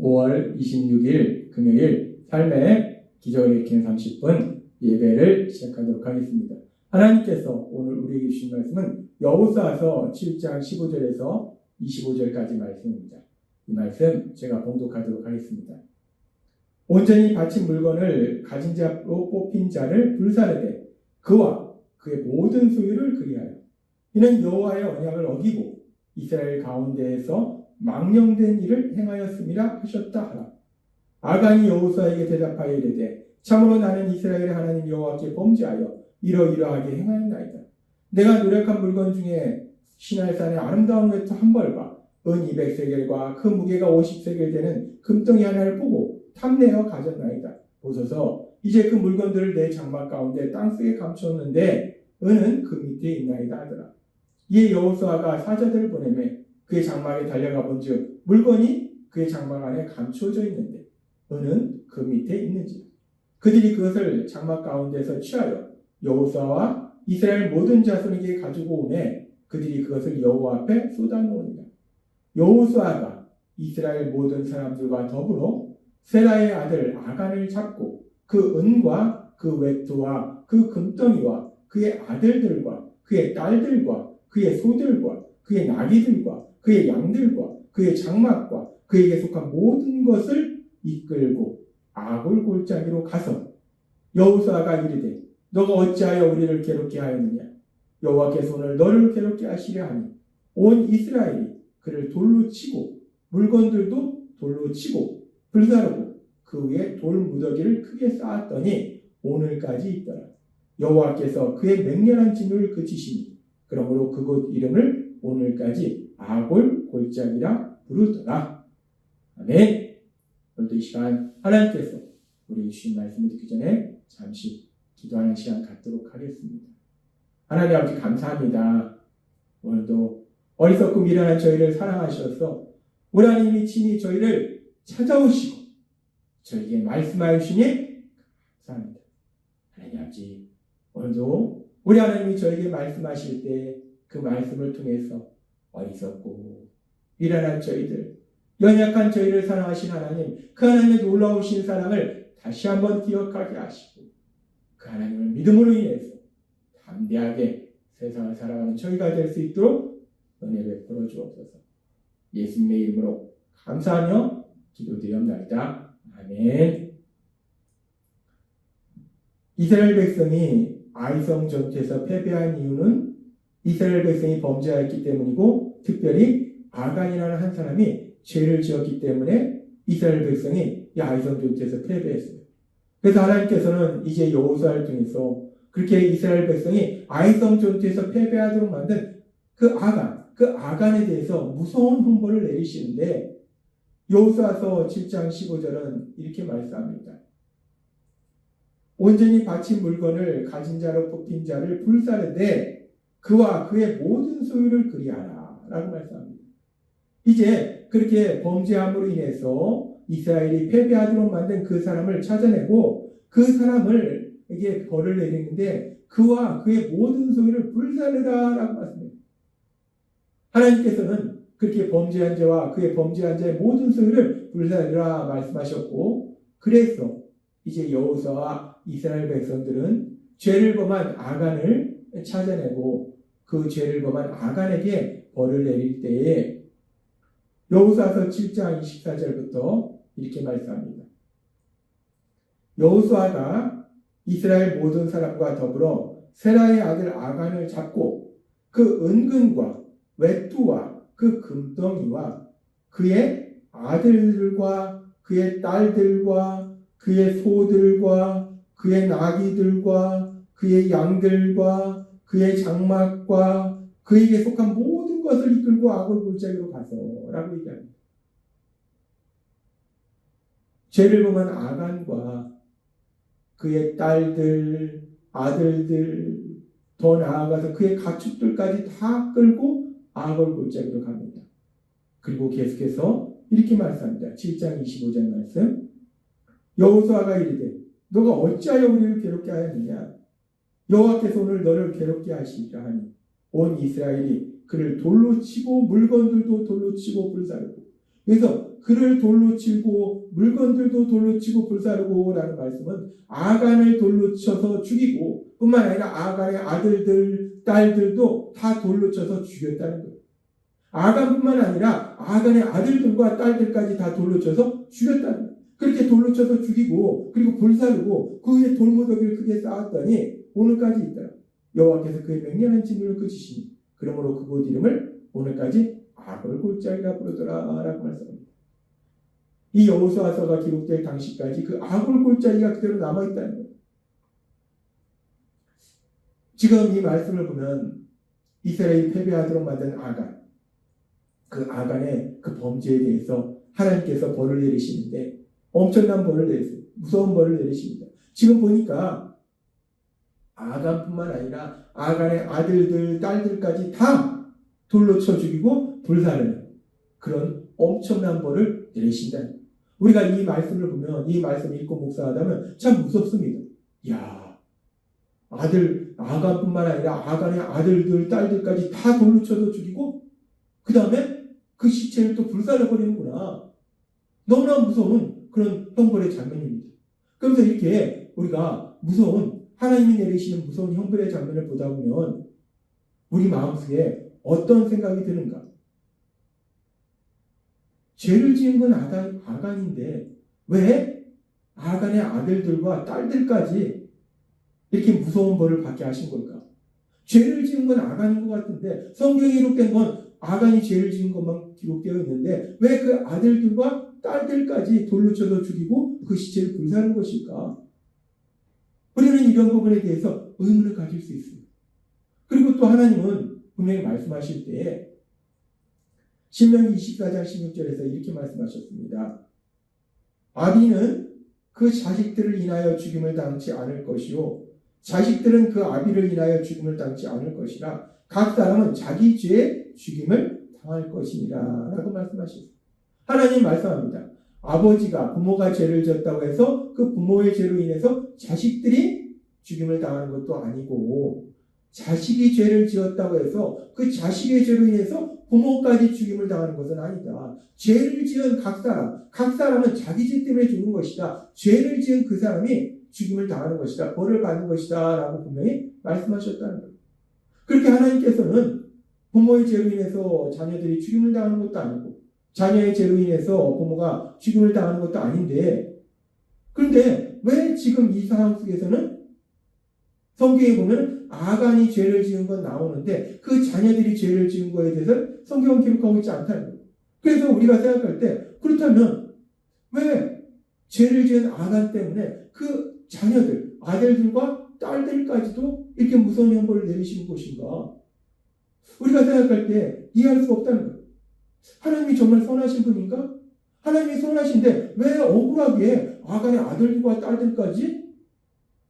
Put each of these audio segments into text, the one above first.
5월 26일 금요일 삶의 기적을 일으키는 30분 예배를 시작하도록 하겠습니다. 하나님께서 오늘 우리에게 주신 말씀은 여호수아서 7장 15절에서 25절까지 말씀입니다. 이 말씀 제가 봉독하도록 하겠습니다. 온전히 바친 물건을 가진 자로 뽑힌 자를 불사르되 그와 그의 모든 소유를 그리하여 이는 여호와의 언약을 어기고 이스라엘 가운데에서 망령된 일을 행하였음이라 하셨다 하라. 아간이 여호수아에게 대답하여 이르되 참으로 나는 이스라엘의 하나님 여호와께 범죄하여 이러이러하게 행하였나이다. 내가 노력한 물건 중에 시날산의 아름다운 외투 한 벌과 은 200세겔과 그 무게가 50세겔 되는 금덩이 하나를 보고 탐내어 가졌나이다. 보소서 이제 그 물건들을 내 장막 가운데 땅속에 감추었는데 은은 그 밑에 있나이다 하더라. 이에 여호수아가 사자들을 보내매 그의 장막에 달려가 본즉 물건이 그의 장막 안에 감추어져 있는데 은은 그 밑에 있는지라. 그들이 그것을 장막 가운데서 취하여 여호수아와 이스라엘 모든 자손에게 가지고 오매 그들이 그것을 여호와 앞에 쏟아놓으니라. 여호수아가 이스라엘 모든 사람들과 더불어 세라의 아들 아간을 잡고 그 은과 그 외투와 그 금덩이와 그의 아들들과 그의 딸들과 그의 소들과 그의 나귀들과 그의 양들과 그의 장막과 그에게 속한 모든 것을 이끌고 아골 골짜기로 가서 여호수아가 이르되 너가 어찌하여 우리를 괴롭게 하였느냐. 여호와께서 오늘 너를 괴롭게 하시려 하니 온 이스라엘이 그를 돌로 치고 물건들도 돌로 치고 불사르고 그 위에 돌 무더기를 크게 쌓았더니 오늘까지 있더라. 여호와께서 그의 맹렬한 진노를 그치시니 그러므로 그곳 이름을 오늘까지 아골 골짜기라 부르더라. 아멘. 오늘도 이 시간 하나님께서 우리 주신 말씀을 듣기 전에 잠시 기도하는 시간 갖도록 하겠습니다. 하나님 아버지 감사합니다. 오늘도 어리석고 미련한 저희를 사랑하셔서 우리 하나님이 친히 저희를 찾아오시고 저에게 말씀하여 주시니 감사합니다. 하나님 아버지 오늘도 우리 하나님이 저에게 말씀하실 때 그 말씀을 통해서 어리석고 미련한 저희들 연약한 저희를 사랑하신 하나님 그 하나님의 놀라우신 사랑을 다시 한번 기억하게 하시고 그 하나님을 믿음으로 인해서 담대하게 세상을 살아가는 저희가 될 수 있도록 은혜 베풀어 주옵소서. 예수님의 이름으로 감사하며 기도드리옵나이다. 아멘. 이스라엘 백성이 아이성 전투에서 패배한 이유는 이스라엘 백성이 범죄하였기 때문이고 특별히 아간이라는 한 사람이 죄를 지었기 때문에 이스라엘 백성이 이 아이성 전투에서 패배했어요. 그래서 하나님께서는 이제 여호수아를 통해서 그렇게 이스라엘 백성이 아이성 전투에서 패배하도록 만든 그 아간에 대해서 무서운 형벌을 내리시는데 여호수아서 7장 15절은 이렇게 말씀합니다. 온전히 바친 물건을 가진 자로 뽑힌 자를 불사르되 그와 그의 모든 소유를 그리하라 라고 말씀합니다. 이제 그렇게 범죄함으로 인해서 이스라엘이 패배하도록 만든 그 사람을 찾아내고 그 사람에게 벌을 내리는데 그와 그의 모든 소유를 불사르라 라고 말씀합니다. 하나님께서는 그렇게 범죄한 자와 그의 범죄한 자의 모든 소유를 불사르라 말씀하셨고 그래서 이제 여호수아와 이스라엘 백성들은 죄를 범한 아간을 찾아내고 그 죄를 범한 아간에게 벌을 내릴 때에 여호수아서 7장 24절부터 이렇게 말씀합니다. 여호수아가 이스라엘 모든 사람과 더불어 세라의 아들 아간을 잡고 그 은근과 외투와 그 금덩이와 그의 아들들과 그의 딸들과 그의 소들과 그의 나귀들과 그의 양들과 그의 장막과 그에게 속한 모든 것을 이끌고 아골 골짜기로 가서 라고 얘기합니다. 죄를 범한 아간과 그의 딸들, 아들들, 더 나아가서 그의 가축들까지 다 끌고 아골 골짜기로 갑니다. 그리고 계속해서 이렇게 말씀합니다. 7장 25절 말씀. 여호수아가 이르되 너가 어찌하여 우리를 괴롭게 하였느냐. 여호와께서 오늘 너를 괴롭게 하시리라 하니 온 이스라엘이 그를 돌로 치고 물건들도 돌로 치고 불사르고 그래서 그를 돌로 치고 물건들도 돌로 치고 불사르고 라는 말씀은 아간을 돌로 쳐서 죽이고 뿐만 아니라 아간의 아들들, 딸들도 다 돌로 쳐서 죽였다는 거예요. 아간뿐만 아니라 아간의 아들들과 딸들까지 다 돌로 쳐서 죽였다는 거예요. 그렇게 돌로 쳐서 죽이고 그리고 불사르고 그 위에 돌무더기를 크게 쌓았더니 오늘까지 있다. 여호와께서 그의 맹렬한 진노를 그치시니 그러므로 그곳 이름을 오늘까지 아골골짜기라 부르더라 라고 말씀합니다. 이 여호수아서가 기록될 당시까지 그 아골골짜기가 그대로 남아있다는 거예요. 지금 이 말씀을 보면 이스라엘이 패배하도록 만든 아간, 그 아간의 그 범죄에 대해서 하나님께서 벌을 내리시는데 엄청난 벌을 내리세요. 무서운 벌을 내리십니다. 지금 보니까 아간뿐만 아니라 아간의 아들들, 딸들까지 다 돌로 쳐 죽이고 불사르는 그런 엄청난 벌을 내리신다. 우리가 이 말씀을 보면 이 말씀을 읽고 묵상하다면 참 무섭습니다. 이야, 아간뿐만 아니라 아간의 아들들, 딸들까지 다 돌로 쳐서 죽이고 그 다음에 그 시체를 또 불살라버리는구나. 너무나 무서운 그런 형벌의 장면입니다. 그러면서 이렇게 우리가 무서운 하나님이 내리시는 무서운 형벌의 장면을 보다 보면 우리 마음속에 어떤 생각이 드는가? 죄를 지은 건 아간인데 왜 아간의 아들들과 딸들까지 이렇게 무서운 벌을 받게 하신 걸까? 죄를 지은 건 아간인 것 같은데 성경에 기록된 건 아간이 죄를 지은 것만 기록되어 있는데 왜 그 아들들과 딸들까지 돌로 쳐서 죽이고 그 시체를 불사하는 것일까? 우리는 이런 부분에 대해서 의문을 가질 수 있습니다. 그리고 또 하나님은 분명히 말씀하실 때 신명기 24장 16절에서 이렇게 말씀하셨습니다. 아비는 그 자식들을 인하여 죽임을 당치 않을 것이요 자식들은 그 아비를 인하여 죽임을 당치 않을 것이라 각 사람은 자기 죄에 죽임을 당할 것이니라 라고 말씀하셨습니다. 하나님 말씀합니다. 아버지가 부모가 죄를 지었다고 해서 그 부모의 죄로 인해서 자식들이 죽임을 당하는 것도 아니고 자식이 죄를 지었다고 해서 그 자식의 죄로 인해서 부모까지 죽임을 당하는 것은 아니다. 죄를 지은 각 사람은 자기 죄 때문에 죽는 것이다. 죄를 지은 그 사람이 죽임을 당하는 것이다. 벌을 받는 것이다. 라고 분명히 말씀하셨다는 거예요. 그렇게 하나님께서는 부모의 죄로 인해서 자녀들이 죽임을 당하는 것도 아니고 자녀의 죄로 인해서 부모가 죽임을 당하는 것도 아닌데 그런데 왜 지금 이 상황 속에서는 성경에 보면 아간이 죄를 지은 건 나오는데 그 자녀들이 죄를 지은 거에 대해서 성경은 기록하고 있지 않다는 거예요. 그래서 우리가 생각할 때 그렇다면 왜 죄를 지은 아간 때문에 그 자녀들, 아들들과 딸들까지도 이렇게 무서운 형벌을 내리시는 것인가? 우리가 생각할 때 이해할 수 없다는 거예요. 하나님이 정말 선하신 분인가? 하나님이 선하신데 왜 억울하게 아간의 아들과 딸들까지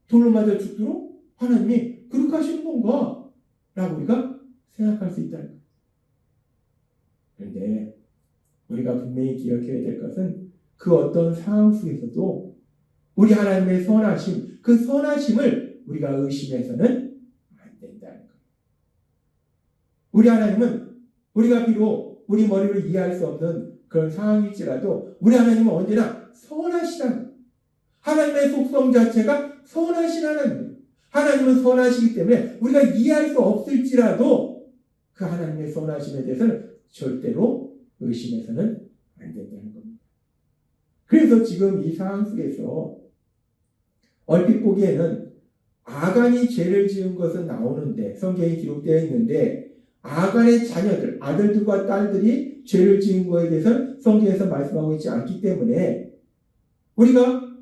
돌로 맞아 죽도록 하나님이 그렇게 하시는 건가? 라고 우리가 생각할 수 있다는 거예요. 그런데 우리가 분명히 기억해야 될 것은 그 어떤 상황 속에서도 우리 하나님의 선하심, 그 선하심을 우리가 의심해서는 안 된다는 거예요. 우리 하나님은 우리가 비록 우리 머리로 이해할 수 없는 그런 상황일지라도 우리 하나님은 언제나 선하시다는 거예요. 하나님의 속성 자체가 선하신 하나님이에요. 하나님은 선하시기 때문에 우리가 이해할 수 없을지라도 그 하나님의 선하심에 대해서는 절대로 의심해서는 안 된다는 겁니다. 그래서 지금 이 상황 속에서 얼핏 보기에는 아간이 죄를 지은 것은 나오는데 성경에 기록되어 있는데 아간의 자녀들, 아들들과 딸들이 죄를 지은 것에 대해서는 성경에서 말씀하고 있지 않기 때문에 우리가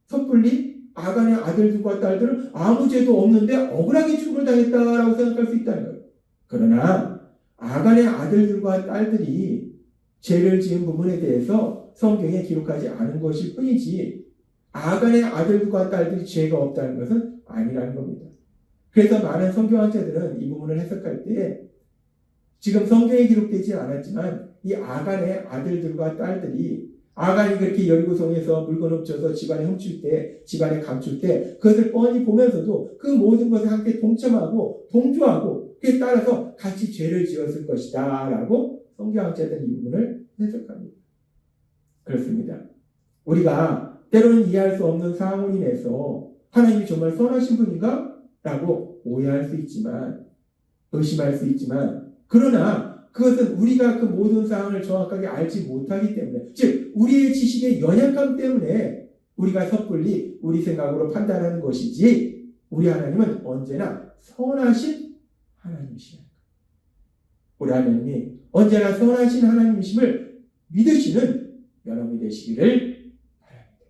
섣불리 아간의 아들들과 딸들은 아무 죄도 없는데 억울하게 죽음을 당했다라고 생각할 수 있다는 거예요. 그러나 아간의 아들들과 딸들이 죄를 지은 부분에 대해서 성경에 기록하지 않은 것일 뿐이지 아간의 아들들과 딸들이 죄가 없다는 것은 아니라는 겁니다. 그래서 많은 성경학자들은 이 부분을 해석할 때 지금 성경에 기록되지 않았지만 이 아간의 아들들과 딸들이 아간이 그렇게 여리고성에서 물건 훔쳐서 집안에 훔칠 때, 집안에 감출 때 그것을 뻔히 보면서도 그 모든 것에 함께 동참하고 동조하고 그에 따라서 같이 죄를 지었을 것이다 라고 성경학자들은 이 부분을 해석합니다. 그렇습니다. 우리가 때로는 이해할 수 없는 상황으로 인해서 하나님이 정말 선하신 분인가? 라고 오해할 수 있지만, 의심할 수 있지만, 그러나 그것은 우리가 그 모든 상황을 정확하게 알지 못하기 때문에, 즉 우리의 지식의 연약함 때문에 우리가 섣불리 우리 생각으로 판단하는 것이지, 우리 하나님은 언제나 선하신 하나님이시다. 우리 하나님이 언제나 선하신 하나님이심을 믿으시는 여러분이 되시기를 바랍니다.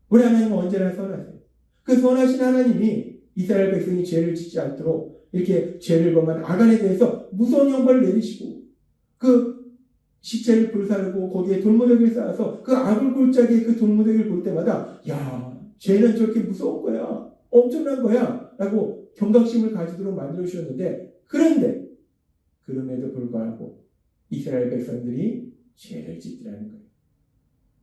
우리 하나님은 언제나 선하세요. 그 선하신 하나님이 이스라엘 백성이 죄를 짓지 않도록 이렇게 죄를 범한 아간에 대해서 무서운 형벌을 내리시고, 그 시체를 불사르고 거기에 돌무더기를 쌓아서 그 아굴 골짜기에 그 돌무더기를 볼 때마다, 야, 죄는 저렇게 무서운 거야, 엄청난 거야 라고 경각심을 가지도록 만들어 주셨는데, 그런데 그럼에도 불구하고 이스라엘 백성들이 죄를 짓더라는 거예요.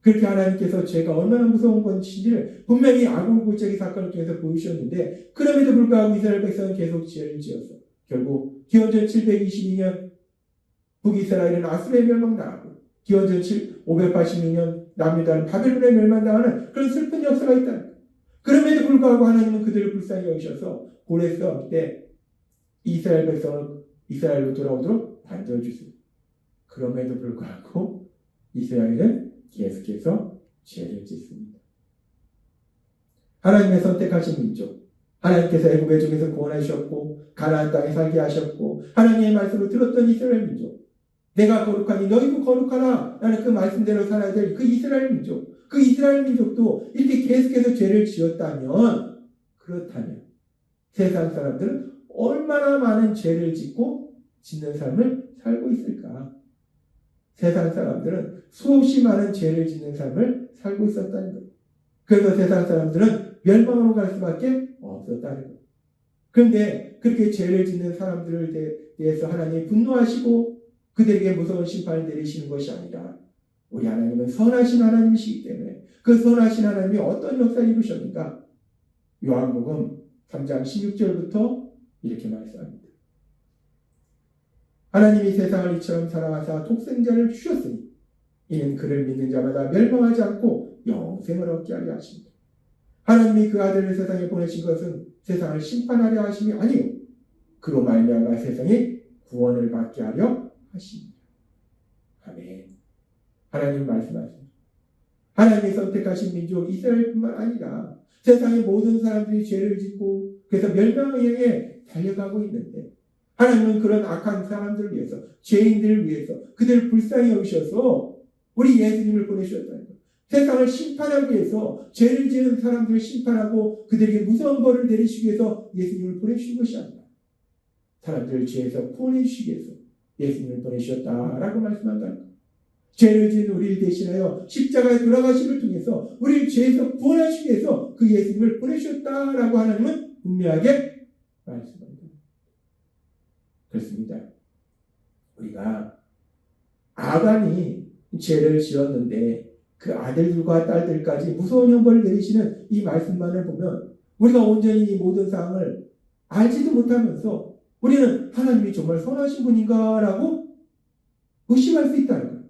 그렇게 하나님께서 죄가 얼마나 무서운 것인지를 분명히 아굴 골짜기 사건을 통해서 보여주셨는데, 그럼에도 불구하고 이스라엘 백성은 계속 죄를 지어서 결국 기원전 722년 북이스라엘은 아수르에 멸망당하고, 기원전 586년 남유다는 바벨론에 멸망당하는 그런 슬픈 역사가 있다는 거예요. 그럼에도 불구하고 하나님은 그들을 불쌍히 여기셔서 고레스 싸움 때 이스라엘 백성을 이스라엘로 돌아오도록 만들어주세요. 그럼에도 불구하고 이스라엘은 계속해서 죄를 짓습니다. 하나님의 선택하신 민족, 하나님께서 애굽의 종에서 구원하셨고 가나안 땅에 살게 하셨고 하나님의 말씀을 들었던 이스라엘 민족, 내가 거룩하니 너희도 거룩하라 라는 그 말씀대로 살아야 될 그 이스라엘 민족, 그 이스라엘 민족도 이렇게 계속해서 죄를 지었다면, 그렇다면 세상 사람들은 얼마나 많은 죄를 짓고 짓는 삶을 살고 있을까? 세상 사람들은 수없이 많은 죄를 짓는 삶을 살고 있었다는 거예요. 그래서 세상 사람들은 멸망으로 갈 수밖에 없었다는 거예요. 그런데 그렇게 죄를 짓는 사람들에 대해서 하나님이 분노하시고 그들에게 무서운 심판을 내리시는 것이 아니라, 우리 하나님은 선하신 하나님이시기 때문에 그 선하신 하나님이 어떤 역사를 이루셨는가? 요한복음 3장 16절부터 이렇게 말씀합니다. 하나님이 세상을 이처럼 사랑하사 독생자를 주셨으니 이는 그를 믿는 자마다 멸망하지 않고 영생을 얻게 하려 하십니다. 하나님이 그 아들을 세상에 보내신 것은 세상을 심판하려 하심이 아니요 그로 말미암아 세상이 구원을 받게 하려 하십니다. 아멘. 하나님 말씀하십니다. 하나님이 선택하신 민족 이스라엘뿐만 아니라 세상의 모든 사람들이 죄를 짓고 그래서 멸망을 향해 달려가고 있는데, 하나님은 그런 악한 사람들을 위해서, 죄인들을 위해서 그들을 불쌍히 여기셔서 우리 예수님을 보내주셨다는 거예요. 세상을 심판하기 위해서, 죄를 지은 사람들을 심판하고 그들에게 무서운 벌을 내리시기 위해서 예수님을 보내주신 것이 아니라 사람들을 죄에서 구원해주시기 위해서 예수님을 보내주셨다라고 말씀한다는 거예요. 죄를 지은 우리를 대신하여 십자가에 돌아가심을 통해서 우리를 죄에서 구원하시기 위해서 그 예수님을 보내주셨다라고 하나님은 분명하게 말씀합니다. 그렇습니다. 우리가 아간이 죄를 지었는데 그 아들들과 딸들까지 무서운 형벌을 내리시는 이 말씀만을 보면 우리가 온전히 이 모든 상황을 알지도 못하면서 우리는 하나님이 정말 선하신 분인가라고 의심할 수 있다는 거예요.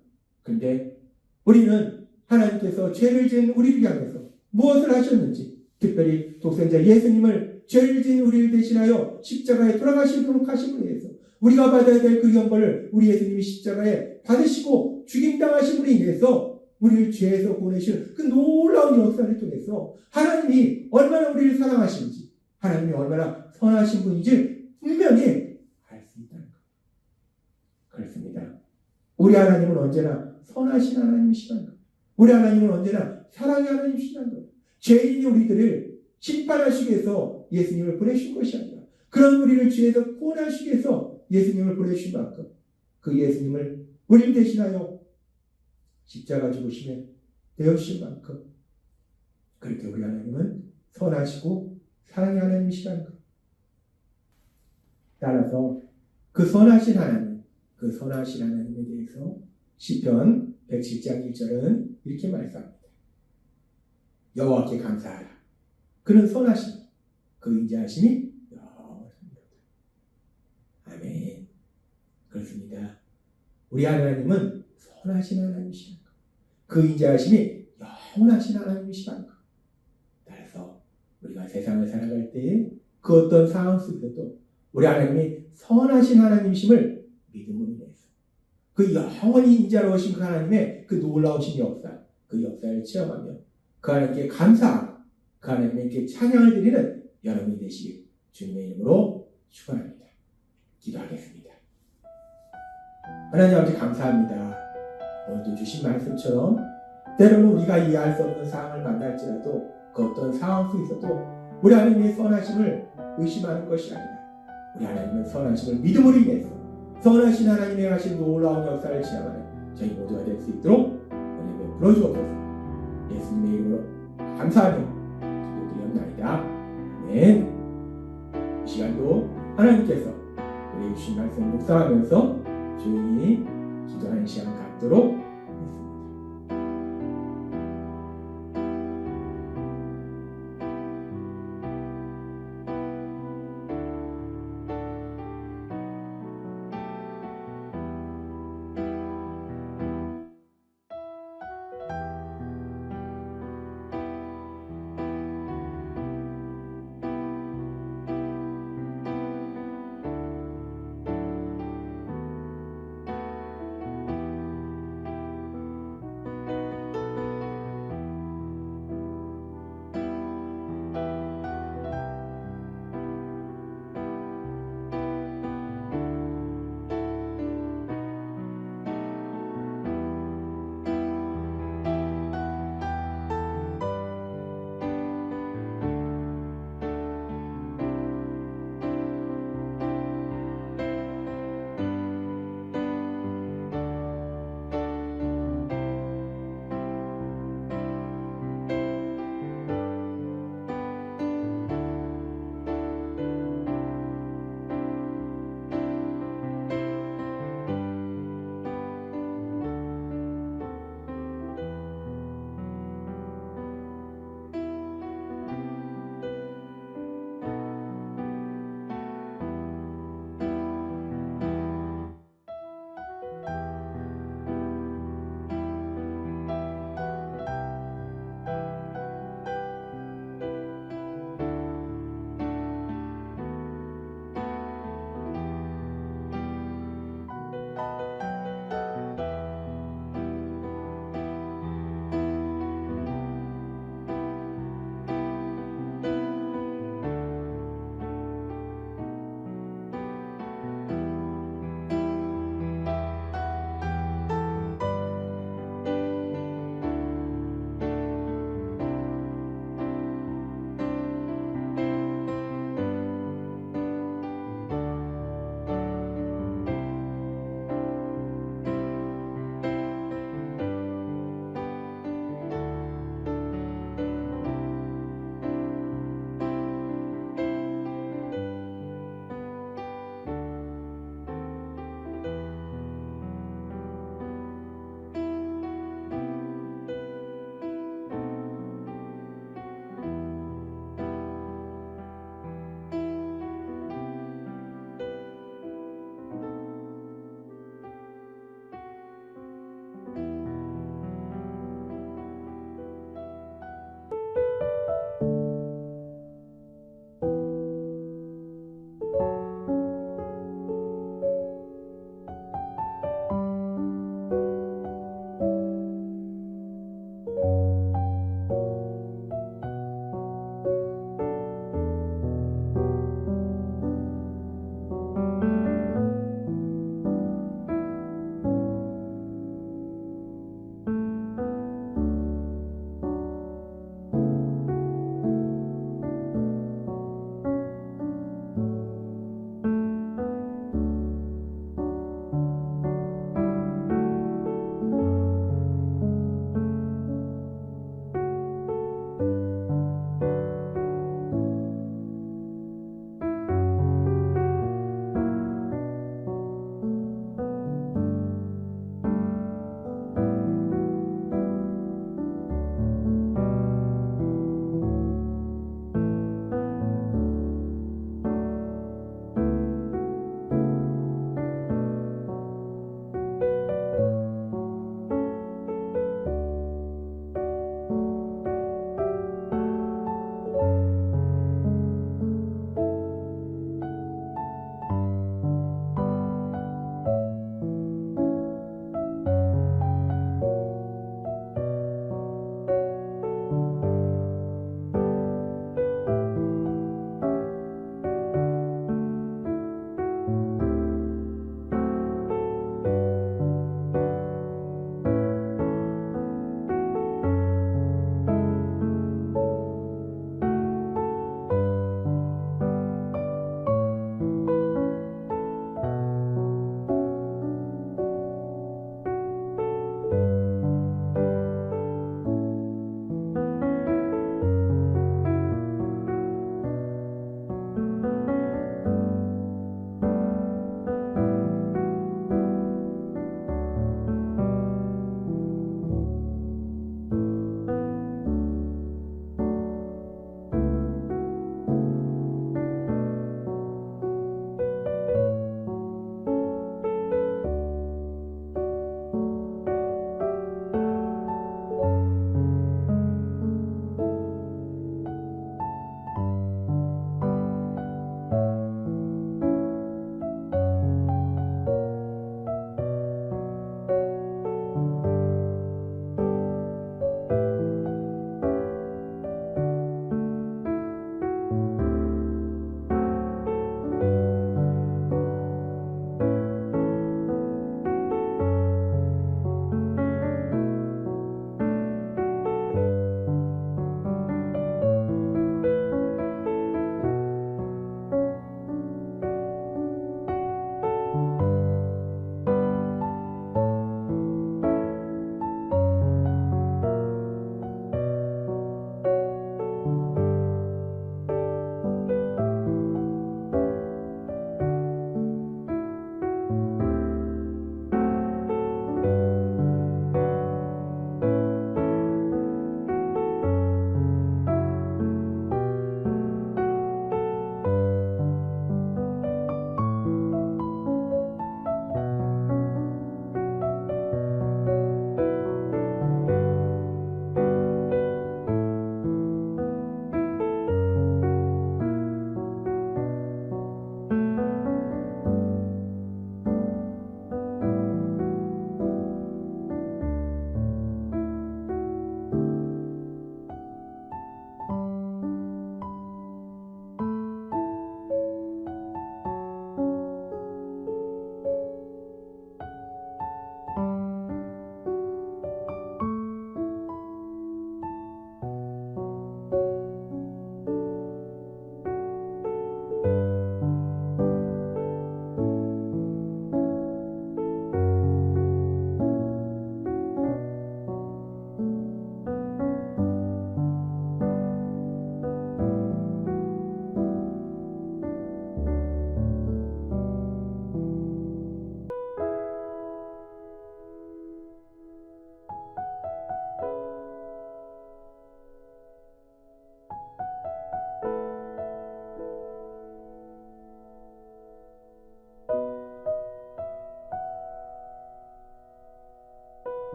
그런데 우리는 하나님께서 죄를 지은 우리를 향해서 무엇을 하셨는지, 특별히 독생자 예수님을 죄를 지은 우리를 대신하여 십자가에 돌아가시도록 하심을 위해서 우리가 받아야 될 그 형벌을 우리 예수님이 십자가에 받으시고 죽임당하심으로 인해서 우리를 죄에서 보내신 그 놀라운 역사를 통해서 하나님이 얼마나 우리를 사랑하시는지, 하나님이 얼마나 선하신 분인지 분명히 알 수 있다는 것. 그렇습니다. 우리 하나님은 언제나 선하신 하나님이시라는 것. 우리 하나님은 언제나 사랑의 하나님이시라는 것. 죄인이 우리들을 심판하시기 위해서 예수님을 보내신 것이 아니라 그런 우리를 죄에서 구원하시기 위해서 예수님을 보내신 만큼 그 예수님을 우리를 대신하여 십자가 죽으심에 되어주신 만큼 그렇게 우리 하나님은 선하시고 사랑의 하나님이시라는 것. 따라서 그 선하신 하나님, 그 선하신 하나님에 대해서 시편 107장 1절은 이렇게 말씀합니다. 여호와께 감사하라. 그는 선하시니 그 인자하심이 영원합니다. 아멘. 그렇습니다. 우리 하나님은 선하신 하나님이시라는 것. 그 인자하심이 영원하신 하나님이시라는 것. 따라서 우리가 세상을 살아갈 때에 그 어떤 상황 속에서도 우리 하나님이 선하신 하나님이심을 믿음으로 인해서 그 영원히 인자로우신 그 하나님의 그 놀라우신 역사, 그 역사를 체험하며 그 하나님께 감사하고 그 하나님께 찬양을 드리는 여러분이 되시길 주님의 이름으로 축원합니다. 기도하겠습니다. 하나님 아버지 감사합니다. 오늘도 주신 말씀처럼 때로는 우리가 이해할 수 없는 상황을 만날지라도 그 어떤 상황 속에서도 우리 하나님의 선하심을 의심하는 것이 아니라 우리 하나님의 선하심을 믿음으로 인해서 선하신 하나님의 하신 놀라운 역사를 체험하는 저희 모두가 될 수 있도록 은혜 베풀어 주옵소서. 예수님의 이름으로 감사하며 기도드리옵나이다. 아멘. 이 시간도 하나님께서 우리 주신 말씀 묵상하면서 조용히 기도하는 시간 갖도록